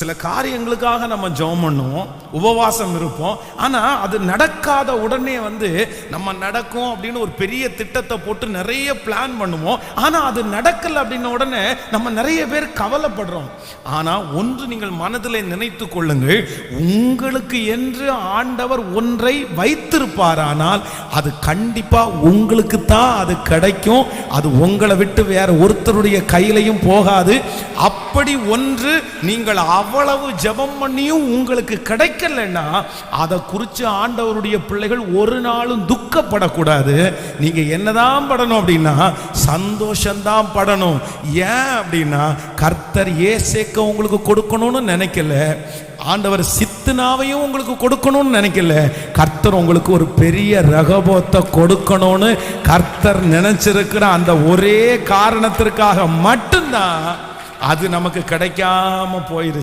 சில காரியங்களுக்காக நம்ம ஜெபம் பண்ணுவோம், உபவாசம் இருப்போம். ஆனால் அது நடக்காத உடனே நம்ம நடக்கும் அப்படின்னு ஒரு பெரிய திட்டத்தை போட்டு நிறைய பிளான் பண்ணுவோம். ஆனால் அது நடக்கலை அப்படின்ன உடனே நம்ம நிறைய பேர் கவலைப்படுறோம். ஆனால் ஒன்று நீங்கள் மனதில் நினைத்து கொள்ளுங்கள், உங்களுக்கு என்று ஆண்டவர் ஒன்றை வைத்திருப்பாரானால் அது கண்டிப்பாக உங்களுக்கு தான் அது கிடைக்கும். அது உங்களை விட்டு வேற ஒருத்தருடைய கையிலையும் போகாது. அப்படி ஒன்று நீங்கள் அவ்வளவு ஜெபம் பண்ணியும் உங்களுக்கு கிடைக்கலன்னா அதை குறித்து ஆண்டவருடைய பிள்ளைகள் ஒரு நாளும் துக்கப்படக்கூடாது. நீங்க என்னதான் படணும் அப்படின்னா சந்தோஷம்தான் படணும். ஏன் அப்படின்னா கர்த்தர் ஏசேக்க உங்களுக்கு கொடுக்கணும்னு நினைக்கல, ஆண்டவர் சித்துனாவையும் உங்களுக்கு கொடுக்கணும்னு நினைக்கல. கர்த்தர் உங்களுக்கு ஒரு பெரிய ரகபோத்தை கொடுக்கணும்னு கர்த்தர் நினைச்சிருக்கிற அந்த ஒரே காரணத்திற்காக மட்டும்தான் அது நமக்கு கிடைக்காம போயிரு.